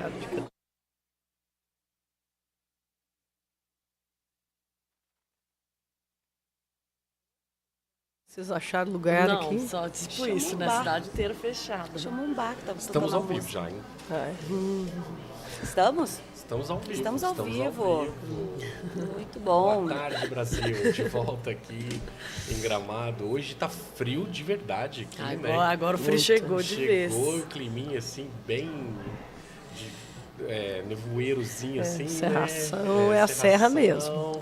Obrigado. Vocês acharam lugar Não, aqui? só tipo Chama isso, um né? bar. Cidade inteira fechada. Chama um bar que tava Estamos tocando ao vivo música. já, hein? Estamos? Estamos ao vivo. Estamos ao vivo. Muito bom. Boa tarde, Brasil. De volta aqui em Gramado. Hoje tá frio de verdade aqui, né? Agora o frio chegou de vez. Chegou o climinha assim, bem de nevoeirozinho assim, Serração, né? é a serra mesmo.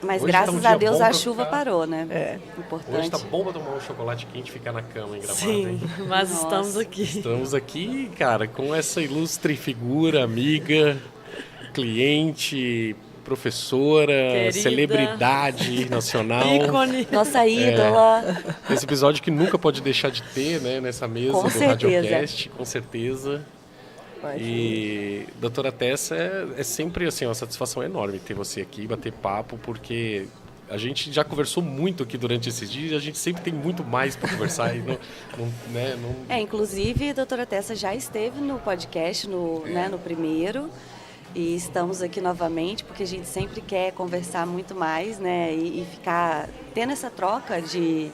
Mas Hoje graças tá um a dia Deus bom a pra chuva ficar- parou, né? É. Importante. Hoje tá bom pra tomar um chocolate quente e ficar na cama em Gramado, Sim, hein? mas Nossa. estamos aqui. Estamos aqui, cara, com essa ilustre figura, amiga, cliente, professora, Querida. celebridade nacional. Ícone. Nossa ídola. Esse episódio que nunca pode deixar de ter, né, nessa mesa Com do certeza. Radiocast, com certeza. E, doutora Tessa, é sempre assim, uma satisfação enorme ter você aqui, bater papo, porque a gente já conversou muito aqui durante esses dias e a gente sempre tem muito mais para conversar. E Inclusive, a doutora Tessa já esteve no podcast, né, no primeiro. E estamos aqui novamente, porque a gente sempre quer conversar muito mais, né? E ficar tendo essa troca de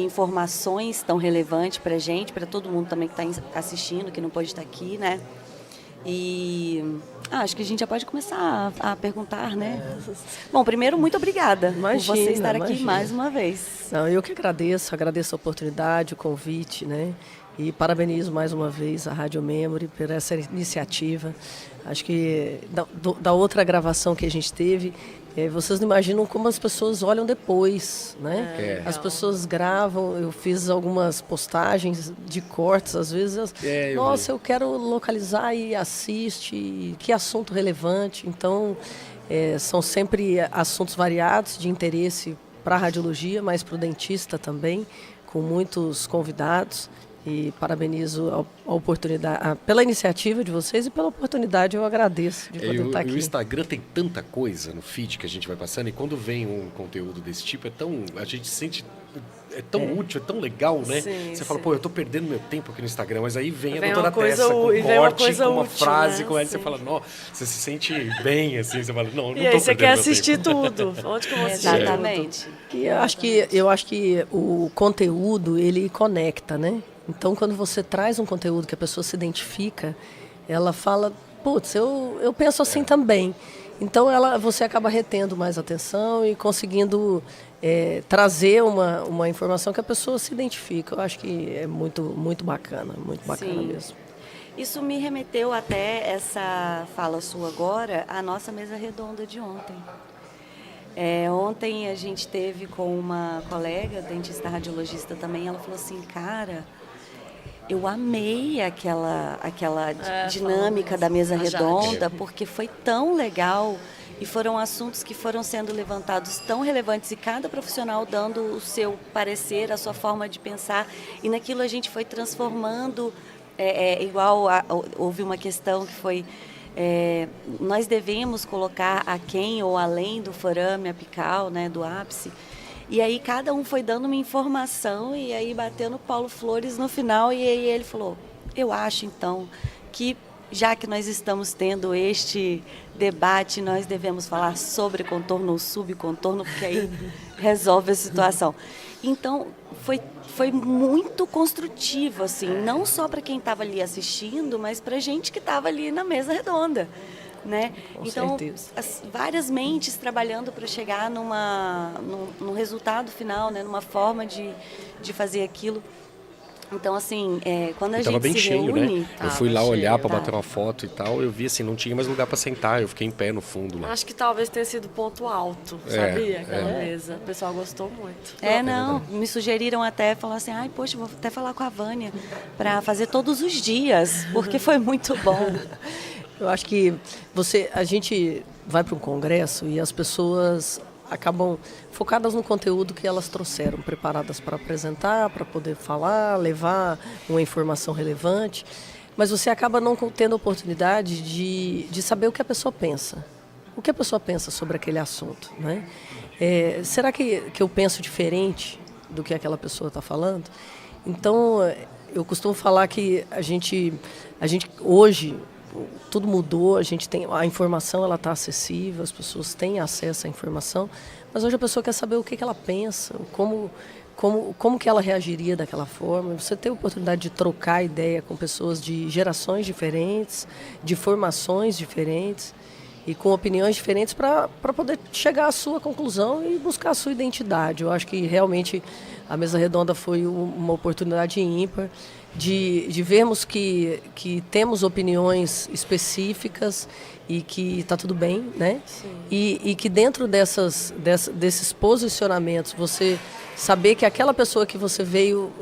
informações tão relevante para a gente, para todo mundo também que está assistindo, que não pode estar aqui, né? E acho que a gente já pode começar a perguntar, né? Bom, primeiro, muito obrigada por você estar aqui mais uma vez. Não, eu que agradeço a oportunidade, o convite, né? E parabenizo mais uma vez a Rádio Memory por essa iniciativa. Acho que da outra gravação que a gente teve, vocês não imaginam como as pessoas olham depois, né? As pessoas gravam, eu fiz algumas postagens de cortes, às vezes, nossa, eu quero localizar e assiste, que assunto relevante. Então, são sempre assuntos variados de interesse para a radiologia, mas para o dentista também, com muitos convidados. E parabenizo a oportunidade, pela iniciativa de vocês e pela oportunidade, eu agradeço de poder estar aqui. O Instagram tem tanta coisa no feed que a gente vai passando e quando vem um conteúdo desse tipo, a gente sente, é tão útil, é tão legal, né? Sim, você fala, pô, eu tô perdendo meu tempo aqui no Instagram, mas aí vem a Vem doutora uma coisa Tessa com e vem uma corte, coisa com uma útil, frase, né? com ela, Sim. você fala, não, você se sente bem, assim, você fala, não E tô aí, você perdendo quer meu assistir tempo. tudo. Onde que eu vou assistir? Exatamente. E eu acho que o conteúdo, ele conecta, né? Então, quando você traz um conteúdo que a pessoa se identifica, ela fala, putz, eu penso assim também. Então, você acaba retendo mais atenção e conseguindo trazer uma informação que a pessoa se identifica. Eu acho que é muito bacana Sim. mesmo. Isso me remeteu até essa fala sua agora, à nossa mesa redonda de ontem. Ontem a gente teve com uma colega, dentista radiologista também, ela falou assim, cara, eu amei aquela dinâmica da mesa redonda, porque foi tão legal e foram assuntos que foram sendo levantados tão relevantes e cada profissional dando o seu parecer, a sua forma de pensar, e naquilo a gente foi transformando, houve uma questão que foi, nós devemos colocar aquém ou além do forame apical, né, do ápice. E aí cada um foi dando uma informação e aí bateu no Paulo Flores no final e aí ele falou, eu acho então que já que nós estamos tendo este debate, nós devemos falar sobre contorno ou subcontorno, porque aí resolve a situação. Então foi muito construtivo, assim, não só para quem estava ali assistindo, mas para a gente que estava ali na mesa redonda. Né? Com então, certeza. várias mentes trabalhando para chegar num resultado final, né? Numa forma de fazer aquilo. Então, assim, quando a gente Tava bem se cheio, reúne... né? Eu fui lá cheio, olhar para tá. bater uma foto e tal, eu vi assim, não tinha mais lugar para sentar, eu fiquei em pé no fundo lá. Acho que talvez tenha sido ponto alto, sabia? Aquela mesa. O pessoal gostou muito. me sugeriram até, falar assim, poxa, vou até falar com a Vânia para fazer todos os dias, porque foi muito bom. Eu acho que a gente vai para um congresso e as pessoas acabam focadas no conteúdo que elas trouxeram, preparadas para apresentar, para poder falar, levar uma informação relevante, mas você acaba não tendo a oportunidade de saber o que a pessoa pensa. O que a pessoa pensa sobre aquele assunto, né? Será que eu penso diferente do que aquela pessoa está falando? Então, eu costumo falar que a gente hoje, tudo mudou, a informação ela está acessível, as pessoas têm acesso à informação, mas hoje a pessoa quer saber o que ela pensa, como que ela reagiria daquela forma. Você tem a oportunidade de trocar ideia com pessoas de gerações diferentes, de formações diferentes e com opiniões diferentes para poder chegar à sua conclusão e buscar a sua identidade. Eu acho que realmente a mesa redonda foi uma oportunidade ímpar de vermos que temos opiniões específicas e que está tudo bem, né? E que dentro desses posicionamentos, você saber que aquela pessoa que você veio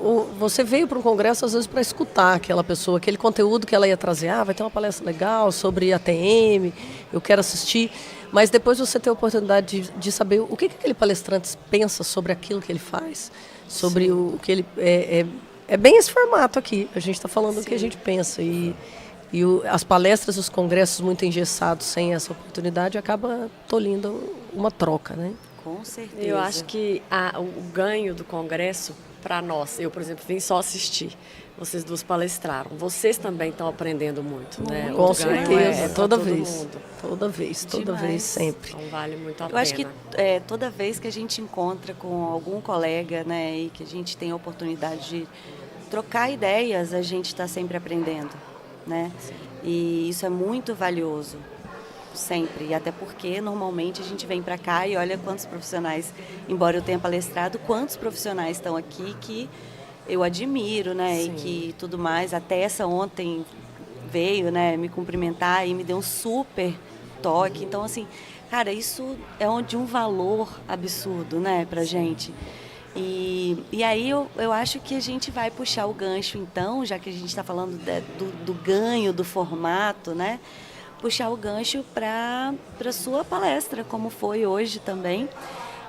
para um congresso às vezes para escutar aquela pessoa, aquele conteúdo que ela ia trazer, vai ter uma palestra legal sobre ATM, eu quero assistir, mas depois você tem a oportunidade de saber o que aquele palestrante pensa sobre aquilo que ele faz, sobre o que ele... É bem esse formato aqui, a gente está falando o que a gente pensa as palestras, os congressos muito engessados sem essa oportunidade acaba tolindo uma troca, né? Com certeza. Eu acho que o ganho do congresso, para nós, eu, por exemplo, vim só assistir. Vocês duas palestraram. Vocês também estão aprendendo muito, né? Com certeza, toda vez. Mundo. Toda vez, sempre. Então vale muito a pena. Eu acho que toda vez que a gente encontra com algum colega, né, e que a gente tem a oportunidade de trocar ideias, a gente está sempre aprendendo, né? Sim. E isso é muito valioso. Sempre, e até porque normalmente a gente vem para cá e olha quantos profissionais, embora eu tenha palestrado, quantos profissionais estão aqui que eu admiro, né? Sim. E que tudo mais. A Tessa ontem veio, né, me cumprimentar e me deu um super toque. Então, assim, cara, isso é de um valor absurdo, né, pra gente. E aí eu acho que a gente vai puxar o gancho, então, já que a gente está falando do ganho, do formato, né? Puxar o gancho para a sua palestra, como foi hoje também.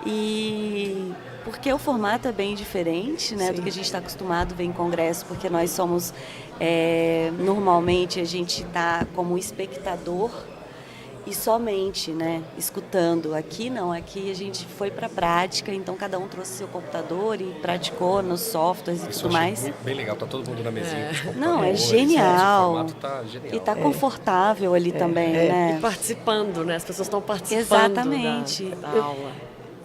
E porque o formato é bem diferente, né, do que a gente está acostumado a ver em congresso, porque nós somos, normalmente a gente está como espectador e somente, né, escutando. Aqui não, aqui a gente foi para a prática, então cada um trouxe seu computador e praticou nos softwares e tudo mais. Bem legal, tá todo mundo na mesinha. Não, é genial. O formato tá genial. E tá confortável ali também, né? E participando, né? As pessoas estão participando. Exatamente. Da aula.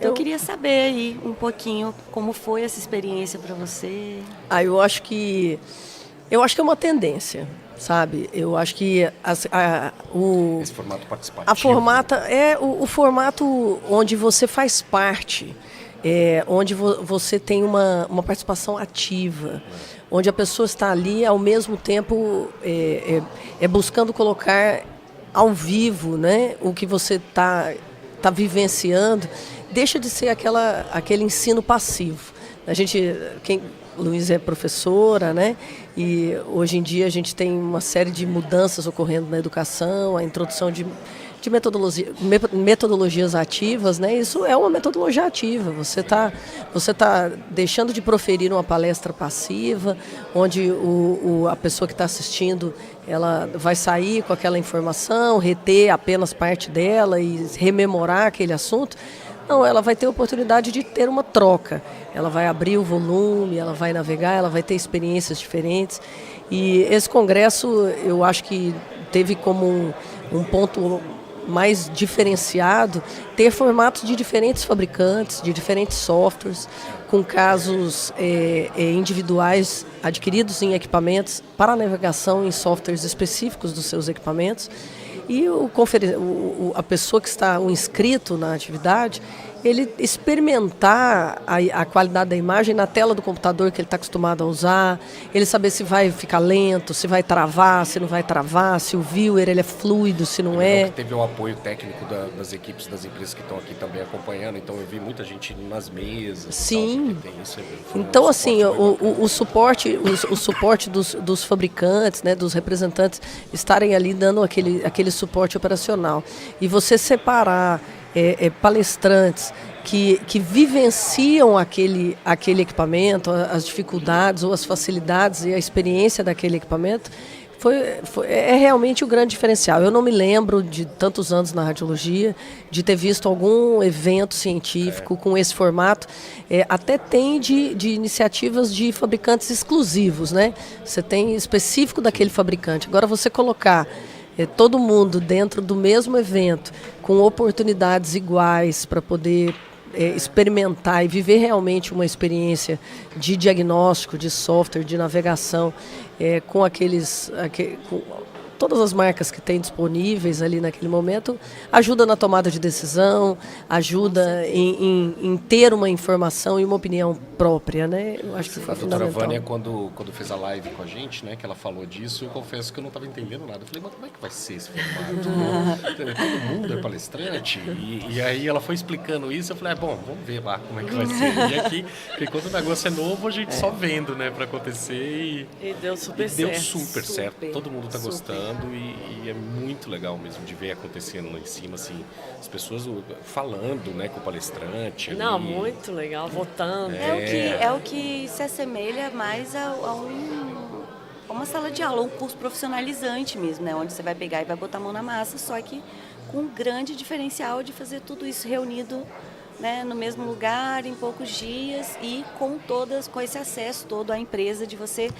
Eu queria saber aí um pouquinho como foi essa experiência para você. Eu acho que é uma tendência, sabe? Eu acho que esse formato participativo. O formato onde você faz parte, onde você tem uma participação ativa, onde a pessoa está ali ao mesmo tempo buscando colocar ao vivo, né, o que você está vivenciando, deixa de ser aquele ensino passivo. Luiz é professora, né? E hoje em dia a gente tem uma série de mudanças ocorrendo na educação, a introdução de metodologias ativas, né? Isso é uma metodologia ativa. Você tá deixando de proferir uma palestra passiva, onde a pessoa que está assistindo, ela vai sair com aquela informação, reter apenas parte dela e rememorar aquele assunto. Não, ela vai ter a oportunidade de ter uma troca. Ela vai abrir o volume, ela vai navegar, ela vai ter experiências diferentes. E esse congresso, eu acho que teve como um ponto mais diferenciado ter formatos de diferentes fabricantes, de diferentes softwares, com casos individuais adquiridos em equipamentos para navegação em softwares específicos dos seus equipamentos. E a pessoa que está, o inscrito na atividade, ele experimentar a qualidade da imagem na tela do computador que ele está acostumado a usar, ele saber se vai ficar lento, se vai travar, se não vai travar, se o viewer ele é fluido, se não é. Teve o apoio técnico das equipes das empresas que estão aqui também acompanhando, então eu vi muita gente nas mesas. Sim. Tal, isso então, assim, o suporte dos fabricantes, né, dos representantes estarem ali dando aquele suporte operacional. E você separar palestrantes que vivenciam aquele equipamento, as dificuldades ou as facilidades e a experiência daquele equipamento, é realmente o grande diferencial. Eu não me lembro de tantos anos na radiologia de ter visto algum evento científico com esse formato. Até tem de iniciativas de fabricantes exclusivos, né? Você tem específico daquele fabricante. Agora, você colocar todo mundo dentro do mesmo evento, com oportunidades iguais para poder experimentar e viver realmente uma experiência de diagnóstico, de software, de navegação, com todas as marcas que tem disponíveis ali naquele momento, ajuda na tomada de decisão, ajuda em ter uma informação e uma opinião própria, né? Eu acho que foi fundamental. A doutora Vânia, quando fez a live com a gente, né, que ela falou disso, eu confesso que eu não estava entendendo nada. Eu falei, mas como é que vai ser esse formato? Todo mundo é palestrante? E aí ela foi explicando isso, eu falei, bom, vamos ver lá como é que vai ser. E aqui, porque quando o negócio é novo, a gente só vendo, né, para acontecer e deu super certo. Deu super certo, todo mundo está gostando. E é muito legal mesmo de ver acontecendo lá em cima, assim, as pessoas falando, né, com o palestrante. Não, ali. Muito legal, votando. É o que se assemelha mais a uma sala de aula, um curso profissionalizante mesmo, né, onde você vai pegar e vai botar a mão na massa, só que com um grande diferencial de fazer tudo isso reunido, né, no mesmo lugar, em poucos dias e com esse acesso todo à empresa de você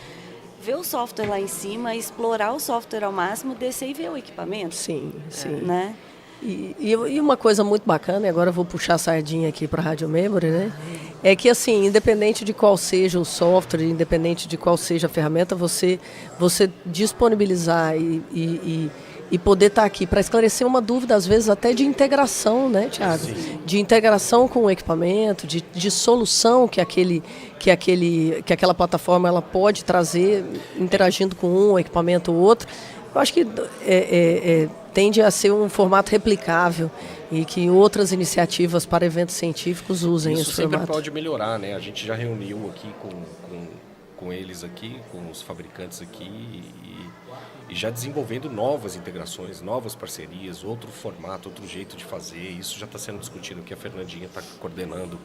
ver o software lá em cima, explorar o software ao máximo, descer e ver o equipamento. Sim. Né? E uma coisa muito bacana, e agora eu vou puxar a sardinha aqui para a Rádio Memory, né? É que, assim, independente de qual seja o software, independente de qual seja a ferramenta, você disponibilizar e poder estar aqui para esclarecer uma dúvida, às vezes até de integração, né, Thiago? Sim. De integração com o equipamento, de solução que aquela plataforma ela pode trazer, interagindo com um equipamento ou outro. Eu acho que tende a ser um formato replicável e que outras iniciativas para eventos científicos usem esse formato. Isso sempre pode melhorar, né? A gente já reuniu aqui com eles aqui, com os fabricantes aqui e já desenvolvendo novas integrações, novas parcerias, outro formato, outro jeito de fazer. Isso já está sendo discutido aqui, a Fernandinha está coordenando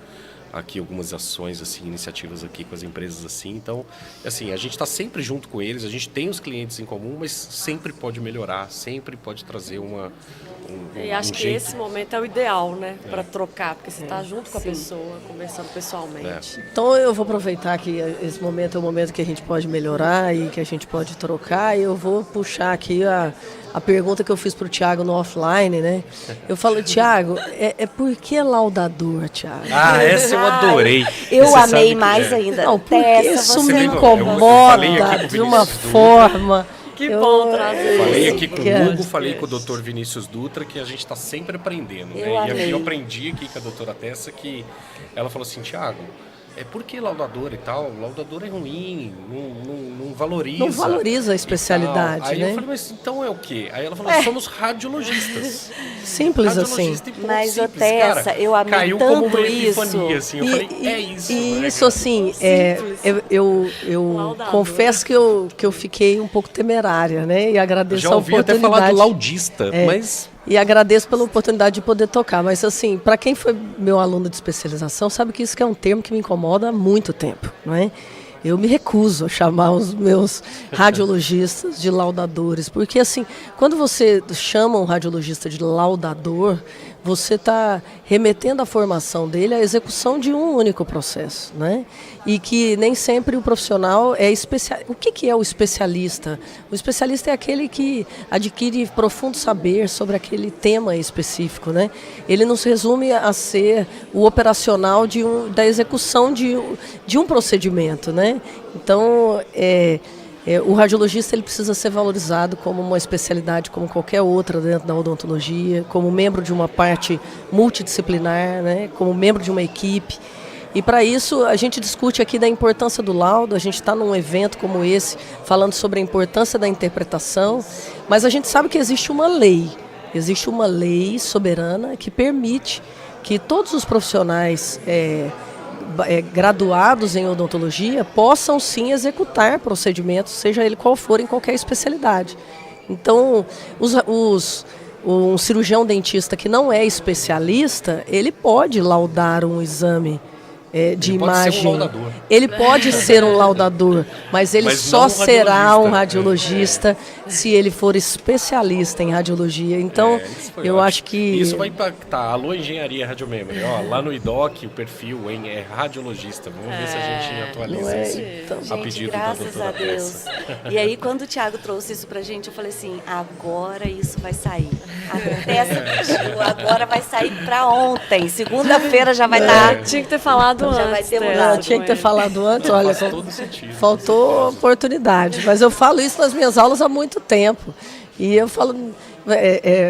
aqui algumas ações, assim, iniciativas aqui com as empresas assim. Então, assim, a gente está sempre junto com eles, a gente tem os clientes em comum, mas sempre pode melhorar, sempre pode trazer e acho que esse momento é o ideal, né, para trocar, porque você está junto com a pessoa, conversando pessoalmente. Então eu vou aproveitar que esse momento é o momento que a gente pode melhorar e que a gente pode trocar, e eu vou puxar aqui a pergunta que eu fiz para o Thiago no offline, né? Eu falo, Thiago, por que laudador, Thiago? Essa eu adorei. Eu amei mais ainda. Não, porque isso me incomoda de uma forma... Que bom trazer. Falei aqui com o Hugo, falei com o Dr. Vinícius Dutra, que a gente está sempre aprendendo, né? E aqui eu aprendi aqui com a doutora Tessa que ela falou assim, Thiago, por que laudador e tal? Laudador é ruim, não valoriza. Não valoriza a especialidade, Aí né? eu falei, mas então é o quê? Aí ela falou, somos radiologistas. Simples assim. Mas, Tessa, eu amei caiu tanto como uma isso. epifania, assim. Eu falei, é isso. E isso, assim, eu confesso que eu fiquei um pouco temerária, né? E agradeço a oportunidade. Já ouvi até falar do laudista, mas... E agradeço pela oportunidade de poder tocar. Mas, assim, para quem foi meu aluno de especialização, sabe que isso que é um termo que me incomoda há muito tempo, não é? Eu me recuso a chamar os meus radiologistas de laudadores, porque, assim, quando você chama um radiologista de laudador, você está remetendo a formação dele à execução de um único processo, né? E que nem sempre o profissional é especialista. O que é o especialista? O especialista é aquele que adquire profundo saber sobre aquele tema específico, né? Ele não se resume a ser o operacional da execução de um procedimento, né? Então, o radiologista ele precisa ser valorizado como uma especialidade como qualquer outra dentro da odontologia, como membro de uma parte multidisciplinar, né, como membro de uma equipe. E para isso a gente discute aqui da importância do laudo, a gente está num evento como esse falando sobre a importância da interpretação, mas a gente sabe que existe uma lei soberana que permite que todos os profissionais graduados em odontologia possam sim executar procedimentos, seja ele qual for, em qualquer especialidade. Então, um cirurgião dentista que não é especialista, ele pode laudar um exame de ele imagem. Pode ser um laudador. Ele pode ser um laudador, mas ele Mas só não um será um radiologista. radiologista se ele for especialista em radiologia. Então, Isso foi eu ótimo. acho que... Isso vai impactar. Alô, Engenharia Radiomemory. Ó, lá no IDOC, o perfil é radiologista. Vamos ver se a gente atualiza isso Então, a Gente, pedido da graças doutora a Deus. Tessa. E aí, quando o Thiago trouxe isso pra gente, eu falei assim, agora isso vai sair. A Tessa pediu, agora vai sair pra ontem. Segunda-feira já vai estar... Tinha que ter falado Já antes. vai ter Tessa, mudado. Eu tinha que ter com ele. falado antes, olha, Faz todo sentido. faltou oportunidade. Mas eu falo isso nas minhas aulas há muito tempo. E eu falo,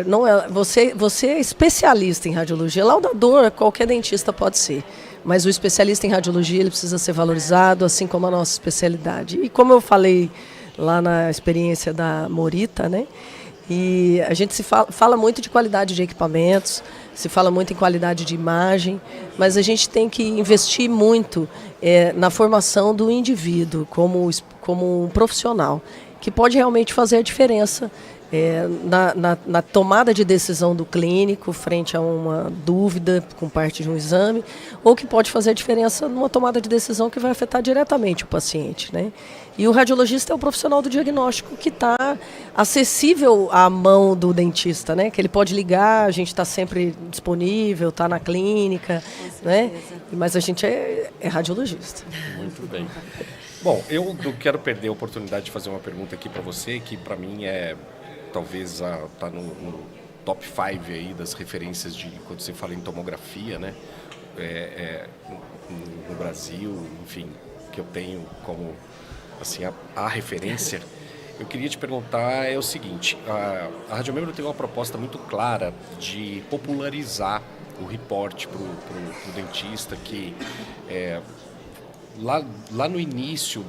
não é, você é especialista em radiologia. Laudador, qualquer dentista pode ser. Mas o especialista em radiologia, ele precisa ser valorizado, assim como a nossa especialidade. E como eu falei lá na experiência da Morita, né? E a gente fala muito de qualidade de equipamentos, se fala muito em qualidade de imagem, mas a gente tem que investir muito na formação do indivíduo como um profissional, que pode realmente fazer a diferença na tomada de decisão do clínico frente a uma dúvida com parte de um exame, ou que pode fazer a diferença numa tomada de decisão que vai afetar diretamente o paciente, né? E o radiologista é o profissional do diagnóstico que está acessível à mão do dentista, né? Que ele pode ligar, a gente está sempre disponível, está na clínica, né? Mas a gente é radiologista. Muito bem. Bom, eu não quero perder a oportunidade de fazer uma pergunta aqui para você, que para mim talvez tá no top 5 aí das referências de quando você fala em tomografia, né? No Brasil, enfim, que eu tenho como assim a referência. Eu queria te perguntar o seguinte: a Radiomemory tem uma proposta muito clara de popularizar o reporte para o dentista, que lá no início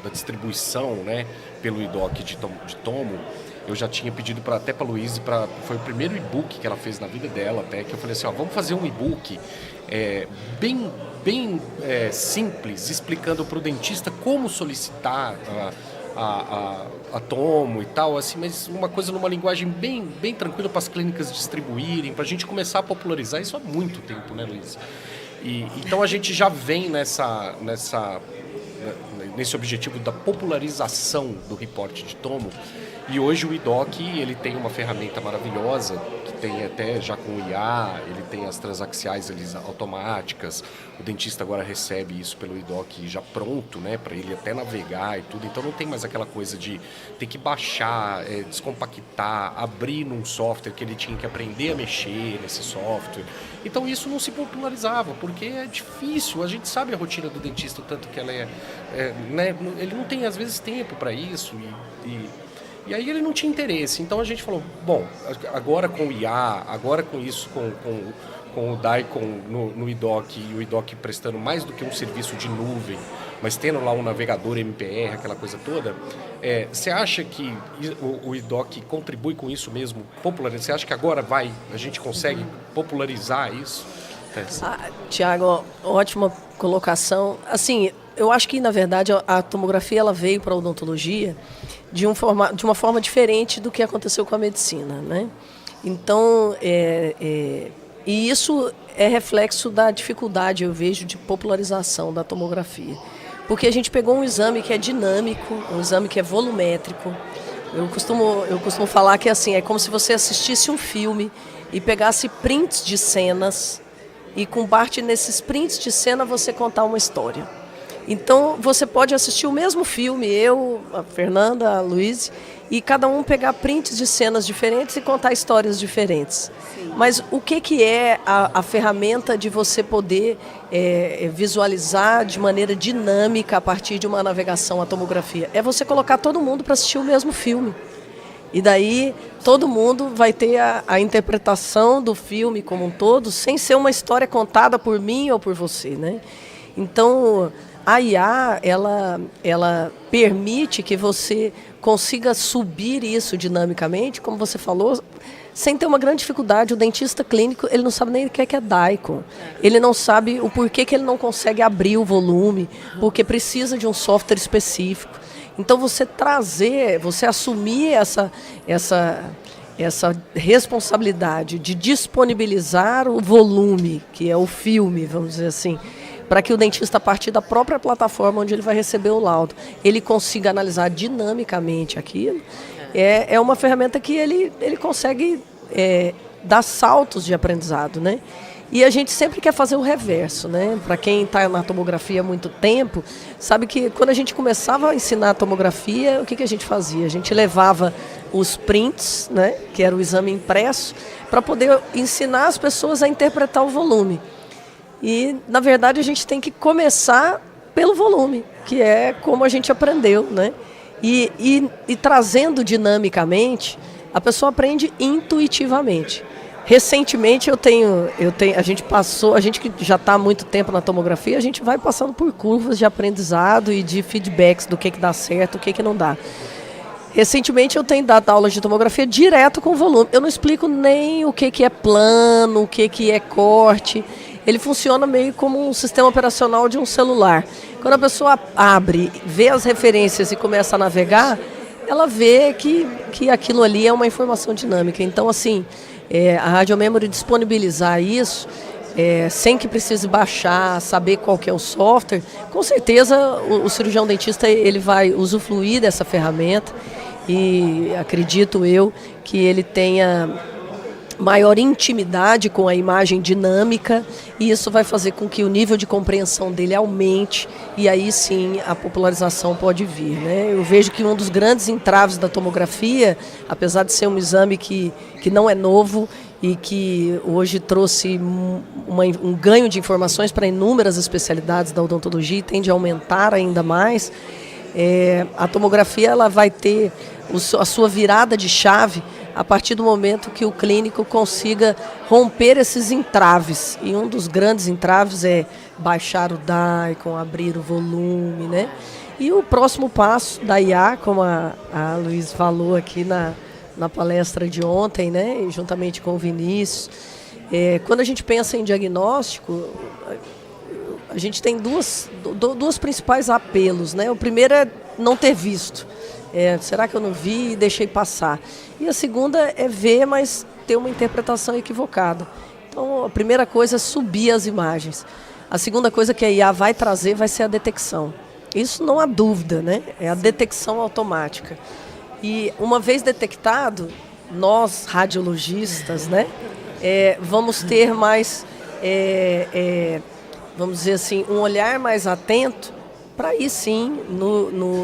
da distribuição, né, pelo IDOC de tomo, eu já tinha pedido até para a Luíse, foi o primeiro e-book que ela fez na vida dela, até que eu falei assim, vamos fazer um e-book bem simples, explicando para o dentista como solicitar a tomo e tal, assim, mas uma coisa numa linguagem bem tranquila para as clínicas distribuírem, para a gente começar a popularizar isso há muito tempo, né, Luíse? Então a gente já vem nesse objetivo da popularização do reporte de tomo, e hoje o IDOC ele tem uma ferramenta maravilhosa, que tem até já com o IA, ele tem as transaxiais automáticas, o dentista agora recebe isso pelo IDOC já pronto, né, para ele até navegar e tudo, então não tem mais aquela coisa de ter que baixar, descompactar, abrir num software que ele tinha que aprender a mexer nesse software. Então isso não se popularizava, porque é difícil, a gente sabe a rotina do dentista, o tanto que ela né, ele não tem às vezes tempo para isso e aí ele não tinha interesse. Então a gente falou, bom, agora com o IA, agora com isso, com o DICOM no IDOC, e o IDOC prestando mais do que um serviço de nuvem, mas tendo lá um navegador MPR, aquela coisa toda, você acha que o IDOC contribui com isso mesmo, popularizar? Você acha que agora a gente consegue popularizar isso? Tiago, ótima colocação. Assim, eu acho que, na verdade, a tomografia ela veio para a odontologia de uma forma diferente do que aconteceu com a medicina, né? Então, e isso é reflexo da dificuldade, eu vejo, de popularização da tomografia. Porque a gente pegou um exame que é dinâmico, um exame que é volumétrico. Eu costumo falar que é como se você assistisse um filme e pegasse prints de cenas e, com base nesses prints de cena, você contar uma história. Então, você pode assistir o mesmo filme, eu, a Fernanda, a Luíse, e cada um pegar prints de cenas diferentes e contar histórias diferentes. Sim. Mas o que é a ferramenta de você poder visualizar de maneira dinâmica a partir de uma navegação à tomografia? É você colocar todo mundo para assistir o mesmo filme. E daí todo mundo vai ter a interpretação do filme como um todo, sem ser uma história contada por mim ou por você, né? Então, a IA, ela permite que você consiga subir isso dinamicamente, como você falou, sem ter uma grande dificuldade. O dentista clínico, ele não sabe nem o que é DICOM. Ele não sabe o porquê que ele não consegue abrir o volume, porque precisa de um software específico. Então, você assumir essa responsabilidade de disponibilizar o volume, que é o filme, vamos dizer assim, para que o dentista, a partir da própria plataforma onde ele vai receber o laudo, ele consiga analisar dinamicamente aquilo, é uma ferramenta que ele consegue dar saltos de aprendizado, né? E a gente sempre quer fazer o reverso, né? Para quem está na tomografia há muito tempo, sabe que quando a gente começava a ensinar a tomografia, o que a gente fazia? A gente levava os prints, né? Que era o exame impresso, para poder ensinar as pessoas a interpretar o volume. E, na verdade, a gente tem que começar pelo volume, que é como a gente aprendeu, né? E trazendo dinamicamente, a pessoa aprende intuitivamente. Recentemente a gente que já está há muito tempo na tomografia, a gente vai passando por curvas de aprendizado e de feedbacks do que dá certo, o que não dá. Recentemente eu tenho dado aulas de tomografia direto com volume. Eu não explico nem o que é plano, o que é corte. Ele funciona meio como um sistema operacional de um celular. Quando a pessoa abre, vê as referências e começa a navegar, ela vê que aquilo ali é uma informação dinâmica. Então, assim, a Radio Memory disponibilizar isso, sem que precise baixar, saber qual que é o software, com certeza o cirurgião dentista ele vai usufruir dessa ferramenta e acredito eu que ele tenha maior intimidade com a imagem dinâmica e isso vai fazer com que o nível de compreensão dele aumente e aí sim a popularização pode vir, né? Eu vejo que um dos grandes entraves da tomografia, apesar de ser um exame que não é novo e que hoje trouxe um ganho de informações para inúmeras especialidades da odontologia e tende a aumentar ainda mais, a tomografia ela vai ter a sua virada de chave a partir do momento que o clínico consiga romper esses entraves. E um dos grandes entraves é baixar o DICOM, abrir o volume, né? E o próximo passo da IA, como a Luiz falou aqui na palestra de ontem, né? Juntamente com o Vinícius, quando a gente pensa em diagnóstico, a gente tem dois principais apelos, né? O primeiro é não ter visto. Será que eu não vi e deixei passar? E a segunda é ver, mas ter uma interpretação equivocada. Então, a primeira coisa é subir as imagens. A segunda coisa que a IA vai trazer vai ser a detecção. Isso não há dúvida, né? É a detecção automática. E uma vez detectado, nós, radiologistas, né, vamos ter mais, vamos dizer assim, um olhar mais atento para aí sim,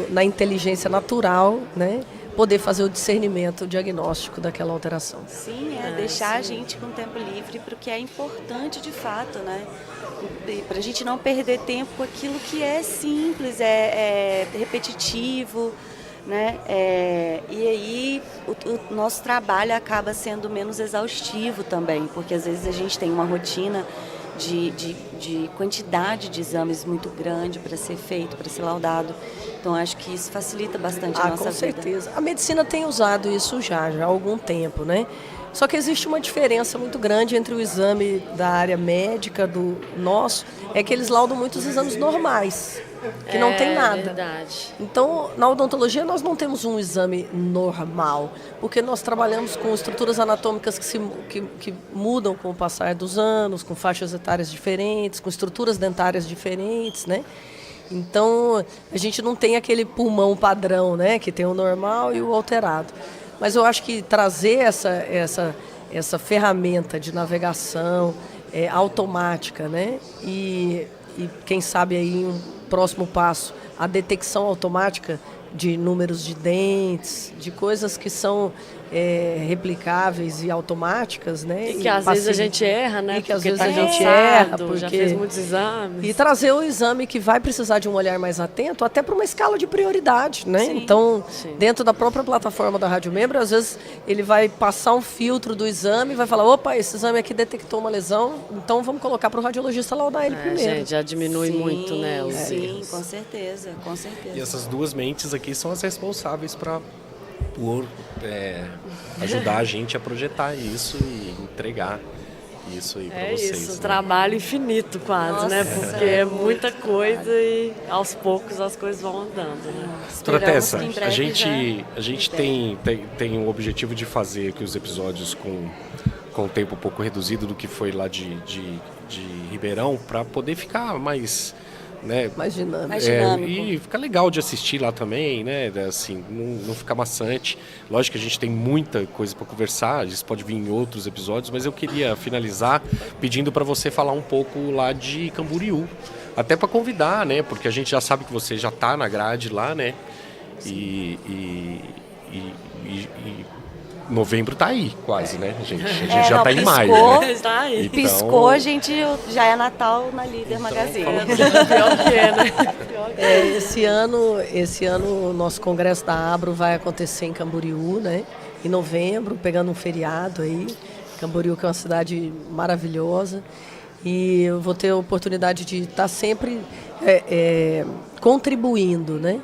na inteligência natural, né, poder fazer o discernimento, o diagnóstico daquela alteração. Sim, deixar a gente com tempo livre para o que é importante de fato, né? Para a gente não perder tempo com aquilo que é simples, é repetitivo, né? E aí o nosso trabalho acaba sendo menos exaustivo também, porque às vezes a gente tem uma rotina de quantidade de exames muito grande para ser feito, para ser laudado. Então, acho que isso facilita bastante a nossa vida. Com certeza. A medicina tem usado isso já há algum tempo, né? Só que existe uma diferença muito grande entre o exame da área médica do nosso, é que eles laudam muitos exames normais, que não tem nada. Verdade. Então, na odontologia, nós não temos um exame normal, porque nós trabalhamos com estruturas anatômicas que mudam com o passar dos anos, com faixas etárias diferentes, com estruturas dentárias diferentes, né? Então, a gente não tem aquele pulmão padrão, né? Que tem o normal e o alterado. Mas eu acho que trazer essa ferramenta de navegação automática, né? E quem sabe aí um próximo passo, a detecção automática de números de dentes, de coisas que são replicáveis e automáticas, né? E que às vezes a gente erra, né? E que às porque vezes a gente cansado, erra, porque já fez muitos exames. E trazer o exame que vai precisar de um olhar mais atento, até para uma escala de prioridade, né? Sim, então, sim. Dentro da própria plataforma da Rádio Membro, às vezes ele vai passar um filtro do exame e vai falar, opa, esse exame aqui detectou uma lesão, então vamos colocar para o radiologista laudar ele primeiro. Gente, já diminui muito, né? Os Sim, erros. com certeza, com certeza. E essas duas mentes aqui são as responsáveis para ajudar a gente a projetar isso e entregar isso aí para É vocês. isso, né? trabalho infinito quase, né? Nossa, Porque é muita coisa e aos poucos as coisas vão andando, né? Doutora Esperamos Tessa, que em a breve gente tem um objetivo de fazer aqui os episódios com um tempo um pouco reduzido do que foi lá de Ribeirão, para poder ficar mais, né, Mais dinâmico. Mais dinâmico. e fica legal de assistir lá também, né? Assim, não ficar maçante. Lógico que a gente tem muita coisa para conversar, isso pode vir em outros episódios, mas eu queria finalizar pedindo para você falar um pouco lá de Camboriú. Até para convidar, né? Porque a gente já sabe que você já está na grade lá, né? E novembro tá aí, quase, né, gente? A gente já não, tá em maio, piscou. né? Está aí. Então- Piscou, a gente já é Natal na Líder Magazine. Pior que é, né? Esse ano o nosso congresso da Abro vai acontecer em Camboriú, né? Em novembro, pegando um feriado aí. Camboriú, que é uma cidade maravilhosa. E eu vou ter a oportunidade de estar sempre contribuindo, né?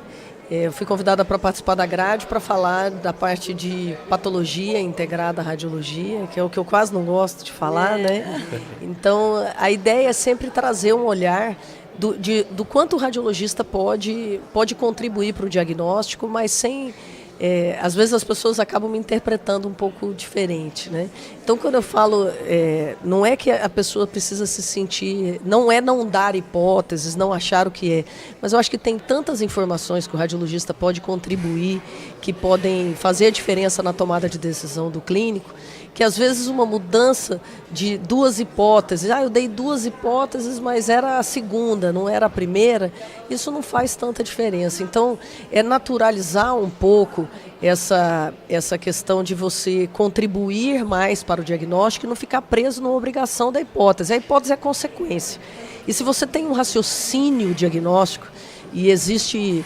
Eu fui convidada para participar da grade para falar da parte de patologia integrada à radiologia, que é o que eu quase não gosto de falar, né? Então, a ideia é sempre trazer um olhar do quanto o radiologista pode contribuir para o diagnóstico, mas sem... às vezes as pessoas acabam me interpretando um pouco diferente, né? Então, quando eu falo, não é que a pessoa precisa se sentir, não é não dar hipóteses, não achar o que é, mas eu acho que tem tantas informações que o radiologista pode contribuir, que podem fazer a diferença na tomada de decisão do clínico, que às vezes uma mudança de 2 hipóteses, eu dei 2 hipóteses, mas era a segunda, não era a primeira, isso não faz tanta diferença. Então, é naturalizar um pouco essa questão de você contribuir mais para o diagnóstico e não ficar preso numa obrigação da hipótese. A hipótese é a consequência. E se você tem um raciocínio diagnóstico, e existem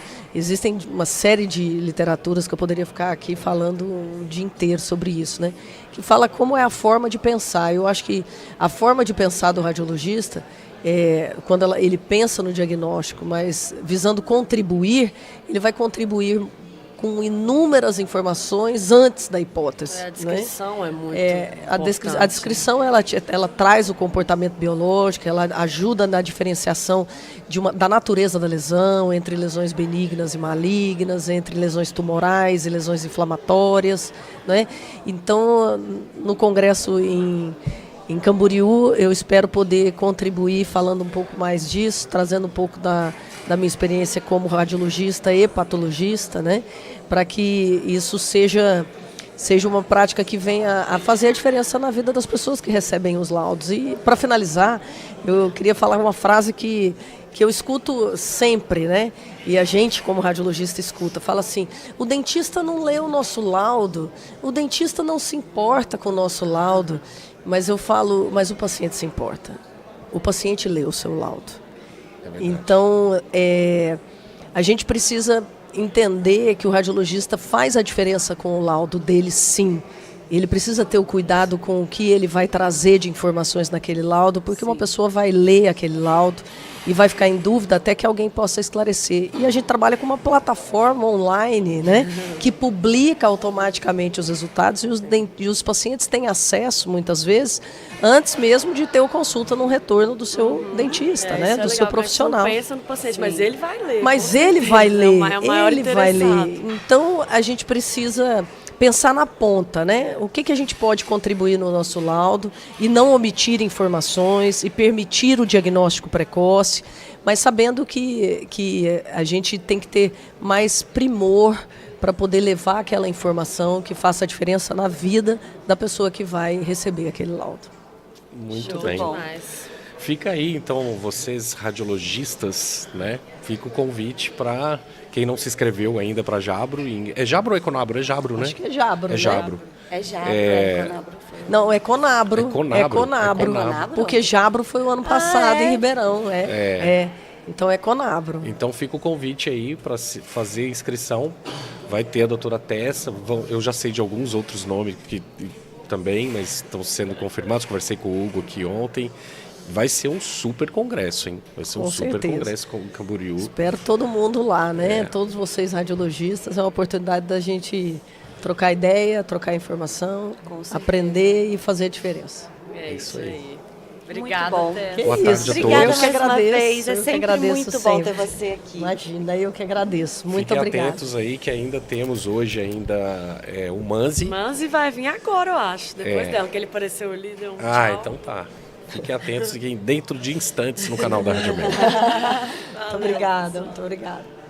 uma série de literaturas que eu poderia ficar aqui falando um dia inteiro sobre isso, né? Que fala como é a forma de pensar. Eu acho que a forma de pensar do radiologista, quando ele pensa no diagnóstico, mas visando contribuir, ele vai contribuir com inúmeras informações antes da hipótese. A descrição, né? É muito A descrição ela traz o comportamento biológico, ela ajuda na diferenciação da natureza da lesão, entre lesões benignas e malignas, entre lesões tumorais e lesões inflamatórias, né? Então, no congresso em Camboriú, eu espero poder contribuir falando um pouco mais disso, trazendo um pouco da minha experiência como radiologista e patologista, né? Para que isso seja uma prática que venha a fazer a diferença na vida das pessoas que recebem os laudos. E, para finalizar, eu queria falar uma frase que eu escuto sempre, né? E a gente, como radiologista, escuta. Fala assim, o dentista não lê o nosso laudo, o dentista não se importa com o nosso laudo. Mas eu falo, mas o paciente se importa. O paciente lê o seu laudo. Então, a gente precisa entender que o radiologista faz a diferença com o laudo dele, sim. Ele precisa ter o cuidado com o que ele vai trazer de informações naquele laudo, porque uma pessoa vai ler aquele laudo e vai ficar em dúvida até que alguém possa esclarecer. E a gente trabalha com uma plataforma online, né, que publica automaticamente os resultados e os pacientes têm acesso, muitas vezes, antes mesmo de ter a consulta no retorno do seu dentista, né, do seu profissional. Não pensa no paciente, mas ele vai ler. Mas ele vai ler, É o maior ele vai interessado. ler. Então, a gente precisa pensar na ponta, né? O que a gente pode contribuir no nosso laudo e não omitir informações e permitir o diagnóstico precoce, mas sabendo que a gente tem que ter mais primor para poder levar aquela informação que faça a diferença na vida da pessoa que vai receber aquele laudo. Muito Show bem. demais. Fica aí, então, vocês radiologistas, né? Fica o convite para quem não se inscreveu ainda para Jabro. É Jabro ou é Conabro? É Jabro, né? Acho que é Jabro, É né? Jabro. É Jabro, é Conabro. Não, é Conabro. É Conabro. É É Conabro. Porque Jabro foi o ano passado é? em Ribeirão. Então é Conabro. Então fica o convite aí para fazer a inscrição. Vai ter a doutora Tessa. Eu já sei de alguns outros nomes que também, mas estão sendo confirmados. Conversei com o Hugo aqui ontem. Vai ser um super congresso, hein? Vai ser um Com super certeza. congresso com Camboriú. Espero todo mundo lá, né? Todos vocês radiologistas. É uma oportunidade da gente trocar ideia, trocar informação, Com certeza. aprender e fazer a diferença. É isso aí. Obrigada, Muito bom. Tessa. Que Boa isso, tarde a Obrigada todos. mais uma vez. É eu que sempre agradeço muito bom ter sempre. você aqui. Imagina, eu que agradeço. Muito Fiquem obrigada. atentos aí que ainda temos hoje o Manzi. Manzi vai vir agora, eu acho. Depois É. dela, que ele apareceu ali, deu um Ah, tchau. então tá. Fiquem atentos dentro de instantes no canal da Rádio Mel. Muito obrigada, muito obrigada.